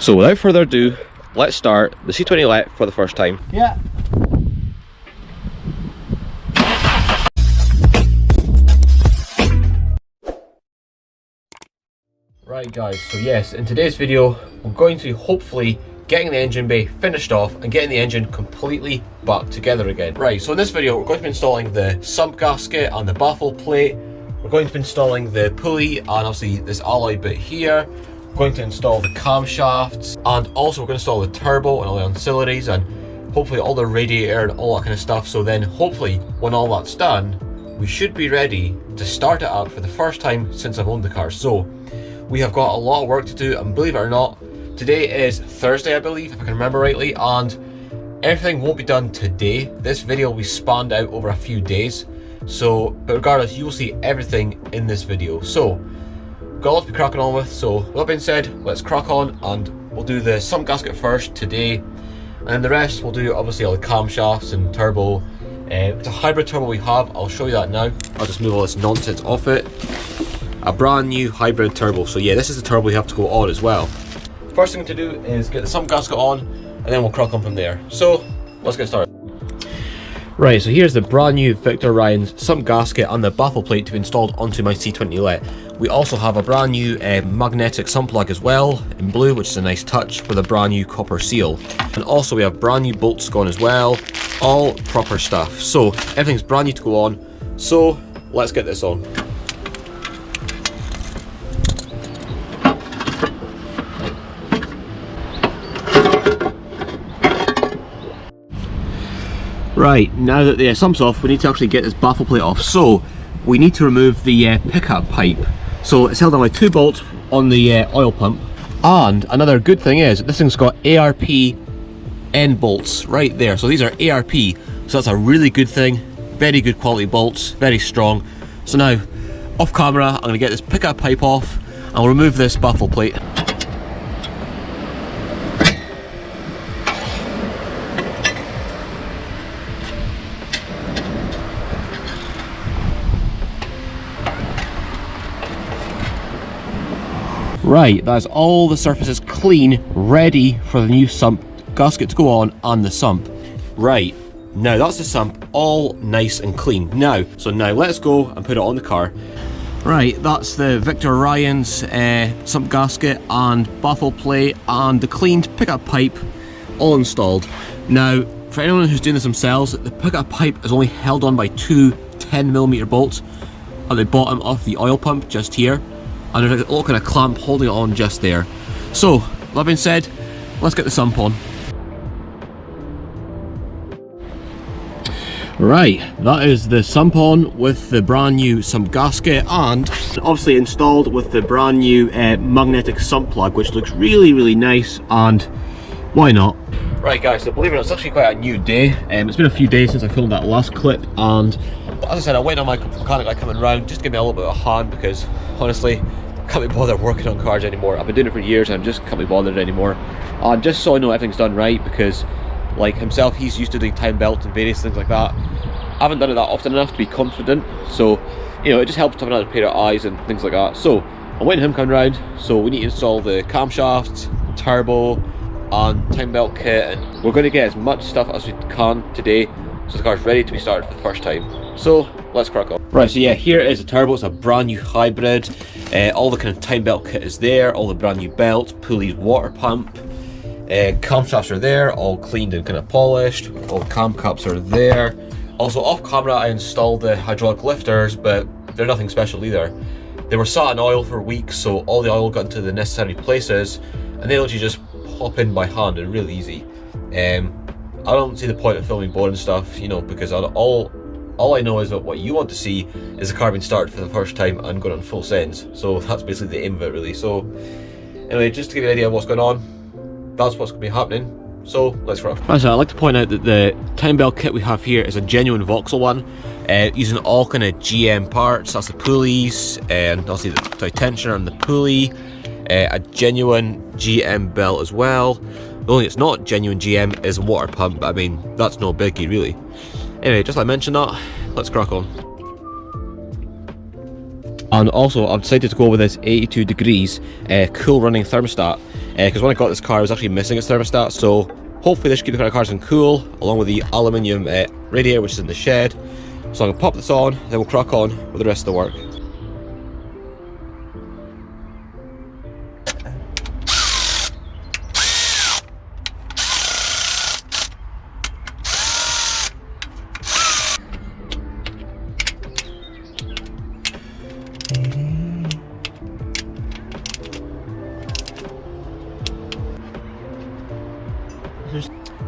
So without further ado, let's start the C20LET for the first time. Yeah. Right guys, so yes, in today's video, we're going to be hopefully getting the engine bay finished off and getting the engine completely back together again. Right, so in this video, we're going to be installing the sump gasket and the baffle plate. We're going to be installing the pulley and obviously this alloy bit here. We're going to install the camshafts, and also we're going to install the turbo and all the ancillaries and hopefully all the radiator and all that kind of stuff. So then hopefully when all that's done, we should be ready to start it up for the first time since I've owned the car. So we have got a lot of work to do, and believe it or not, today is Thursday, I believe, if I can remember rightly, and everything won't be done today. This video will be spanned out over a few days. So, but regardless, you will see everything in this video. So, we've got a lot to be cracking on with. So, with that being said, let's crack on, and we'll do the sump gasket first today, and then the rest we'll do obviously all the camshafts and turbo. It's a hybrid turbo we have. I'll show you that now. I'll just move all this nonsense off it. A brand new hybrid turbo. So yeah, this is the turbo we have to go on as well. First thing to do is get the sump gasket on, and then we'll crack on from there. So let's get started. Right, so here's the brand new Victor Ryan's sump gasket and the baffle plate to be installed onto my C20LET. We also have a brand new magnetic sump plug as well in blue, which is a nice touch, with a brand new copper seal. And also we have brand new bolts gone as well, all proper stuff. So everything's brand new to go on. So let's get this on. Right, now that the sump's off, we need to actually get this baffle plate off. So we need to remove the pickup pipe. So it's held on by two bolts on the oil pump. And another good thing is this thing's got ARP end bolts right there. So these are ARP, so that's a really good thing. Very good quality bolts, very strong. So now, off camera, I'm going to get this pickup pipe off and we'll remove this baffle plate. Right, that's all the surfaces clean, ready for the new sump gasket to go on and the sump. Right, now that's the sump all nice and clean. Now let's go and put it on the car. Right, that's the Victor Ryan's sump gasket and baffle plate and the cleaned pickup pipe all installed. Now, for anyone who's doing this themselves, the pickup pipe is only held on by two 10mm bolts at the bottom of the oil pump just here. And there's a little kind of clamp holding it on just there. So, that being said, let's get the sump on. Right, that is the sump on with the brand new sump gasket, and obviously installed with the brand new magnetic sump plug, which looks really, really nice, and why not? Right guys, so believe it or not, it's actually quite a new day. It's been a few days since I filmed that last clip, and as I said, I went on my mechanic guy coming around just to give me a little bit of a hand, because honestly, I can't be bothered working on cars anymore. I've been doing it for years and I just can't be bothered anymore. Just so I know everything's done right, because like himself, he's used to doing time belt and various things like that. I haven't done it that often enough to be confident, so you know, it just helps to have another pair of eyes and things like that. So I'm waiting for him coming around, so we need to install the camshafts, turbo and time belt kit, and we're going to get as much stuff as we can today so the car's ready to be started for the first time. So let's crack on. Right, so yeah, here is the turbo. It's a brand new hybrid. All the kind of time belt kit is there, all the brand new belts, pulleys, water pump, camshafts are there, all cleaned and kind of polished. All the cam cups are there. Also off camera I installed the hydraulic lifters, but they're nothing special either. They were sat in oil for weeks, so all the oil got into the necessary places, and they literally just pop in by hand. They're really easy. I don't see the point of filming boring stuff, you know, because all I know is that what you want to see is the car being started for the first time and going on full sends. So that's basically the aim of it, really. So anyway, just to give you an idea of what's going on, that's what's going to be happening. So let's rock. Right, so I'd like to point out that the time belt kit we have here is a genuine Voxel one, using all kind of GM parts. That's the pulleys, and obviously the tie tensioner and the pulley, a genuine GM belt as well. The only it's not genuine GM is a water pump, but I mean, that's no biggie really. Anyway, just like I mentioned that, let's crack on. And also, I've decided to go with this 82 degrees cool running thermostat. because when I got this car I was actually missing its thermostat, so hopefully this should keep the car nice and cool, along with the aluminium radiator which is in the shed. So I'm going to pop this on, then we'll crack on with the rest of the work.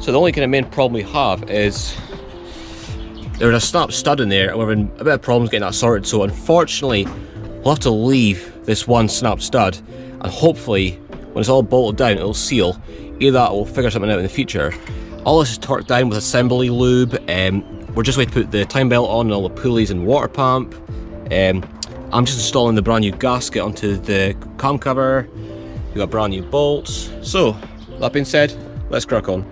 So the only kind of main problem we have is there's a snap stud in there and we're having a bit of problems getting that sorted, so unfortunately we'll have to leave this one snap stud, and hopefully when it's all bolted down it'll seal. Either that or we'll figure something out in the future. All this is torqued down with assembly lube. We're just waiting to put the time belt on and all the pulleys and water pump. I'm just installing the brand new gasket onto the cam cover. We've got brand new bolts. So that being said, let's crack on.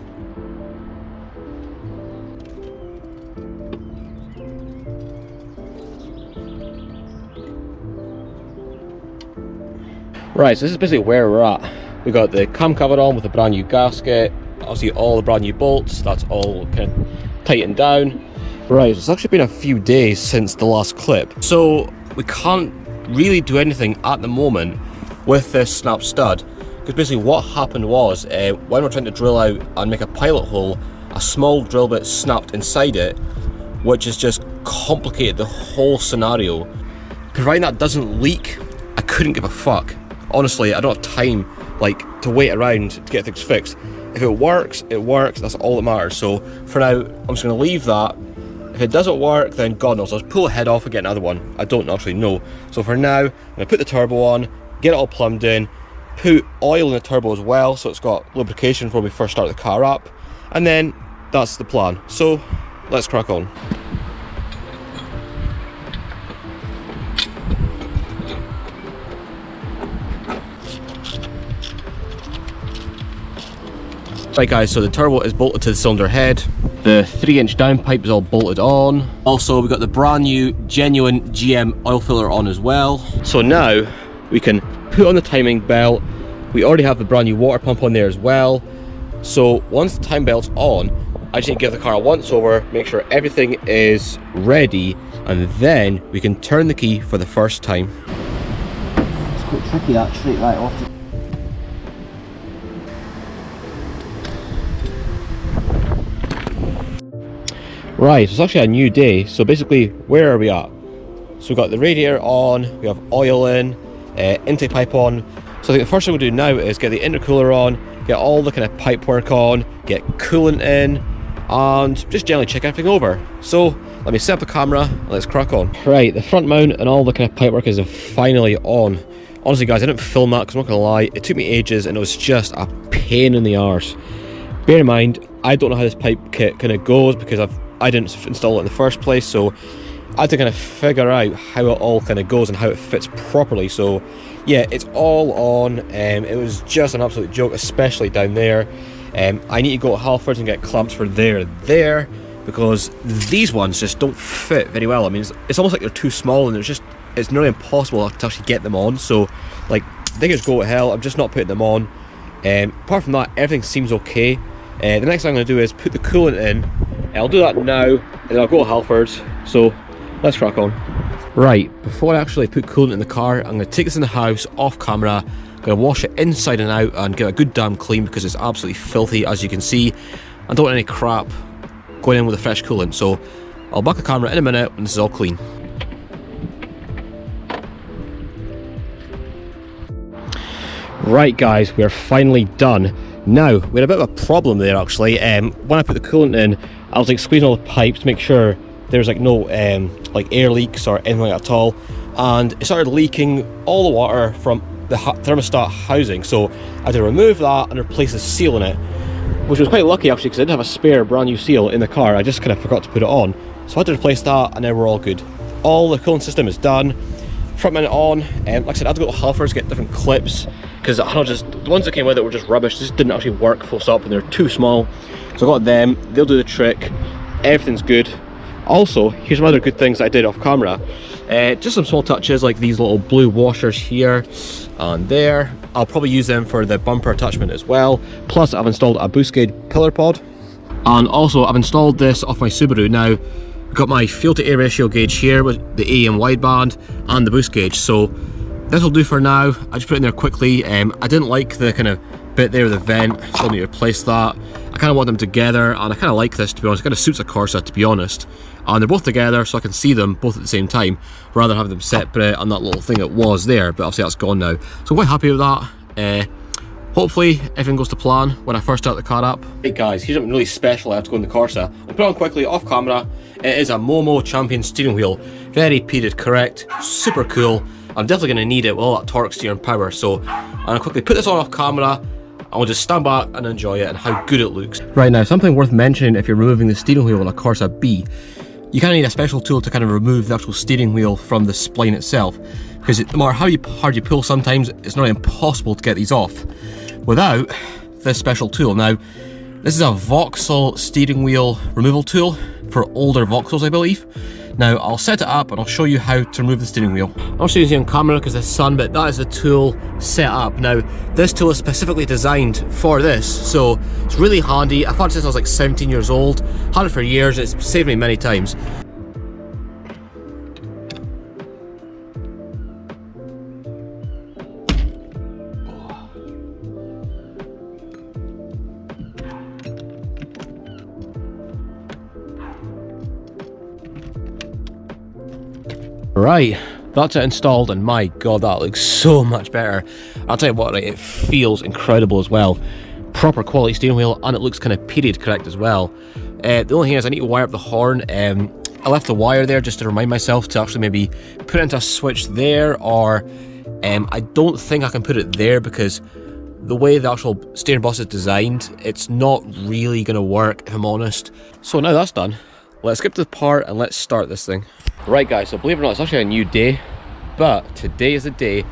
Right, so this is basically where we're at. We got the cam cover on with a brand new gasket. Obviously all the brand new bolts, that's all kind of tightened down. Right, it's actually been a few days since the last clip, so we can't really do anything at the moment with this snap stud, because basically what happened was when we're trying to drill out and make a pilot hole, a small drill bit snapped inside it, which has just complicated the whole scenario. Providing that doesn't leak, I couldn't give a fuck. Honestly, I don't have time to wait around to get things fixed. If it works, that's all that matters. So for now, I'm just going to leave that. If it doesn't work, then God knows, I'll just pull the head off and get another one. I don't actually know. So for now, I'm going to put the turbo on, get it all plumbed in, put oil in the turbo as well, so it's got lubrication before we first start the car up, and then that's the plan. So let's crack on. Right guys, so the turbo is bolted to the cylinder head. The 3-inch downpipe is all bolted on. Also, we've got the brand new genuine GM oil filler on as well. So now we can put on the timing belt. We already have the brand new water pump on there as well. So once the time belt's on, I just need to give the car a once over, make sure everything is ready, and then we can turn the key for the first time. It's quite tricky actually, right off the Right, so it's actually a new day. So basically, where are we at? So we've got the radiator on, we have oil in, intake pipe on. So I think the first thing we'll do now is get the intercooler on, get all the kind of pipe work on, get coolant in, and just generally check everything over. So let me set up the camera and let's crack on. Right, the front mount and all the kind of pipe work is finally on. Honestly guys, I didn't film that because I'm not gonna lie, it took me ages and it was just a pain in the arse. Bear in mind, I don't know how this pipe kit kind of goes because I didn't install it in the first place, so I had to kind of figure out how it all kind of goes and how it fits properly. So yeah, it's all on. It was just an absolute joke, especially down there. I need to go to Halfords and get clamps for there, because these ones just don't fit very well. I mean, it's almost like they're too small and it's nearly impossible to actually get them on. So like, they just go to hell. I'm just not putting them on. Apart from that, everything seems okay. The next thing I'm going to do is put the coolant in. I'll do that now, and then I'll go to Halfords. So let's crack on. Right, before I actually put coolant in the car, I'm going to take this in the house off camera. I'm going to wash it inside and out and get a good damn clean because it's absolutely filthy, as you can see. I don't want any crap going in with the fresh coolant. So I'll back the camera in a minute when this is all clean. Right guys, we're finally done. Now, we had a bit of a problem there actually. When I put the coolant in, I was squeezing all the pipes to make sure there's no air leaks or anything at all, and it started leaking all the water from the thermostat housing. So I had to remove that and replace the seal in it, which was quite lucky actually because I did have a spare brand new seal in the car. I just kind of forgot to put it on, so I had to replace that, and now we're all good. All the coolant system is done. Front mount on. Like I said, I had to go to Halfords to get different clips because the ones that came with it were just rubbish. This didn't actually work full stop and they're too small. So I got them, they'll do the trick. Everything's good. Also, here's some other good things I did off camera. Just some small touches like these little blue washers here and there. I'll probably use them for the bumper attachment as well. Plus I've installed a boost gauge pillar pod. And also I've installed this off my Subaru. Now I've got my fuel to air ratio gauge here with the AEM wideband and the boost gauge. So this will do for now. I just put it in there quickly. I didn't like the kind of bit there with the vent, so I need to replace that. I kind of want them together, and I kind of like this, to be honest. It kind of suits a Corsa, to be honest. And they're both together, so I can see them both at the same time, rather than having them separate on that little thing that was there, but obviously that's gone now. So I'm quite happy with that. Hopefully everything goes to plan when I first start the car up. Hey guys, here's something really special I have to go in the Corsa. I'll put it on quickly off camera. It is a Momo Champion steering wheel. Very period correct, super cool. I'm definitely going to need it with all that torque, steer and power. So I'm going to quickly put this on off camera. I'll just stand back and enjoy it and how good it looks. Right now, something worth mentioning if you're removing the steering wheel on a Corsa B, you kind of need a special tool to kind of remove the actual steering wheel from the spline itself, because no matter how hard you pull, sometimes it's not impossible to get these off without this special tool. Now, this is a Voxel steering wheel removal tool for older Voxels, I believe. Now, I'll set it up and I'll show you how to remove the steering wheel. I'll show you on camera because it's sun, but that is the tool set up. Now, this tool is specifically designed for this, so it's really handy. I've had it since I was like 17 years old, had it for years, it's saved me many times. Right, that's it installed, and my god, that looks so much better. I'll tell you what, right, it feels incredible as well. Proper quality steering wheel, and it looks kind of period correct as well. The only thing is I need to wire up the horn. I left the wire there just to remind myself to actually maybe put it into a switch there, or I don't think I can put it there because the way the actual steering bus is designed, it's not really going to work, if I'm honest. So now that's done, let's skip to the part and let's start this thing. Right guys, so believe it or not, it's actually a new day, but today is the day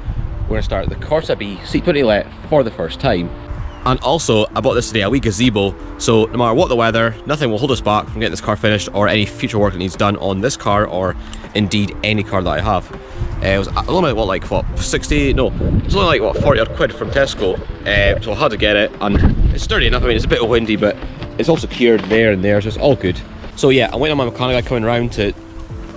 we're going to start the Corsa B C20LET for the first time. And also, I bought this today, a wee gazebo, so no matter what the weather, nothing will hold us back from getting this car finished or any future work that needs done on this car, or indeed any car that I have. It was only what, like what, 60, no, it's only like what, 40 odd quid from Tesco, so I had to get it, and it's sturdy enough. I mean, it's a bit windy, but it's all secured there and there, so it's all good. So yeah, I'm waiting on my mechanic guy coming around to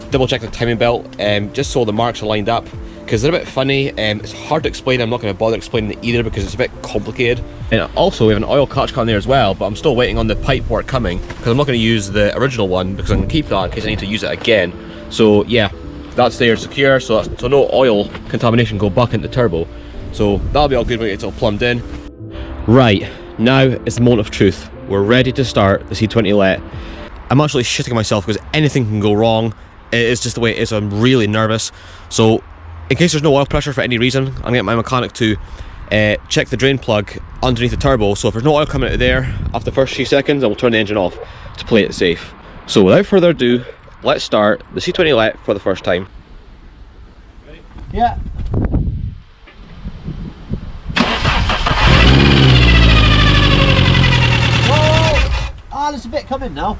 double check the timing belt, just so the marks are lined up, because they're a bit funny. It's hard to explain. I'm not going to bother explaining it either because it's a bit complicated. And also we have an oil catch can there as well, but I'm still waiting on the pipe work coming, because I'm not going to use the original one because I'm going to keep that in case I need to use it again. So yeah, that's there secure, so no oil contamination go back into the turbo. So that'll be all good when it's all plumbed in. Right, now it's the moment of truth. We're ready to start the C20LET. I'm actually shitting myself because anything can go wrong. It is just the way it is. I'm really nervous. So in case there's no oil pressure for any reason, I'm going to get my mechanic to check the drain plug underneath the turbo. So if there's no oil coming out of there after the first few seconds, I will turn the engine off to play it safe. So without further ado, let's start the C20LET for the first time. Ready? Yeah. Whoa! Ah, there's a bit coming now.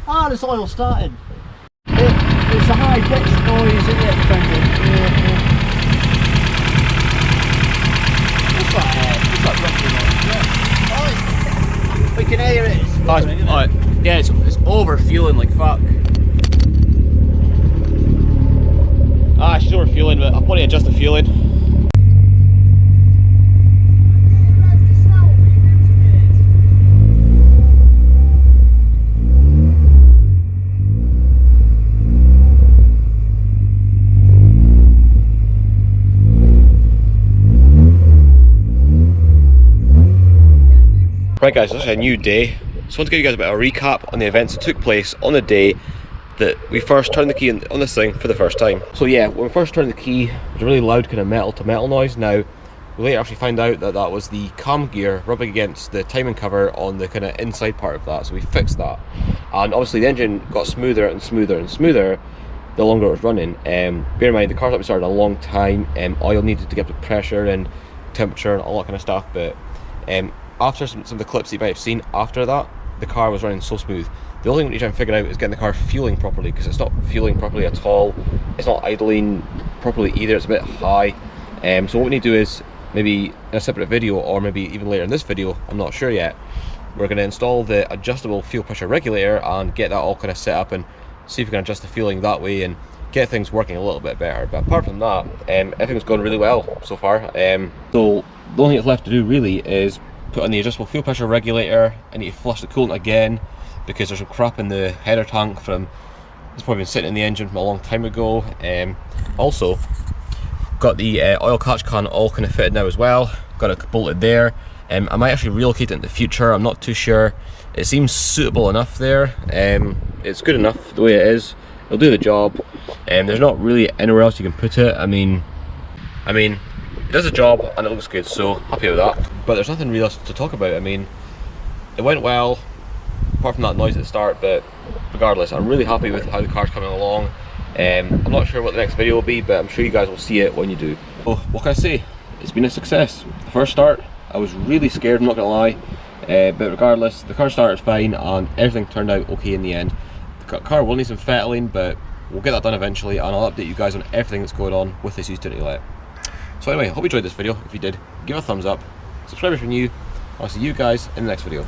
Ah, there's oil starting. It's a high pitched noise, isn't it? It's like rumbling noise. Yeah. Oh, we can hear it. It's coming, isn't it? Yeah, it's over fueling like fuck. Ah, she's over fueling, but I'll probably adjust the fueling. Right guys, it's a new day. Just want to give you guys a bit of a recap on the events that took place on the day that we first turned the key on this thing for the first time. So yeah, when we first turned the key, there was a really loud kind of metal to metal noise. Now, we later actually found out that that was the cam gear rubbing against the timing cover on the kind of inside part of that, so we fixed that. And obviously the engine got smoother and smoother and smoother the longer it was running. Bear in mind, the car's been started a long time, oil needed to get the pressure and temperature and all that kind of stuff, but after some of the clips that you might have seen after that, the car was running so smooth. The only thing we need to try and figure out is getting the car fueling properly, because it's not fueling properly at all. It's not idling properly either, it's a bit high. So what we need to do is, maybe in a separate video, or maybe even later in this video, I'm not sure yet, we're going to install the adjustable fuel pressure regulator and get that all kind of set up and see if we can adjust the fueling that way and get things working a little bit better. But apart from that, everything's going really well so far. So the only thing that's left to do really is put on the adjustable fuel pressure regulator. I need to flush the coolant again because there's some crap in the header tank from, it's probably been sitting in the engine from a long time ago. Also got the oil catch can all kind of fitted now as well, got it bolted there. I might actually relocate it in the future, I'm not too sure. It seems suitable enough there. It's good enough the way it is, it'll do the job. There's not really anywhere else you can put it. I mean it does the job and it looks good, so happy with that. But there's nothing really else to talk about. I mean, it went well apart from that noise at the start, but regardless, I'm really happy with how the car's coming along. I'm not sure what the next video will be, but I'm sure you guys will see it when you do. Oh, what can I say? It's been a success. The first start, I was really scared, I'm not gonna lie, but regardless, the car started fine and everything turned out okay in the end. The car will need some fettling, but we'll get that done eventually, and I'll update you guys on everything that's going on with this C20LET. So anyway, hope you enjoyed this video. If you did, give it a thumbs up, subscribe if you're new. I'll see you guys in the next video.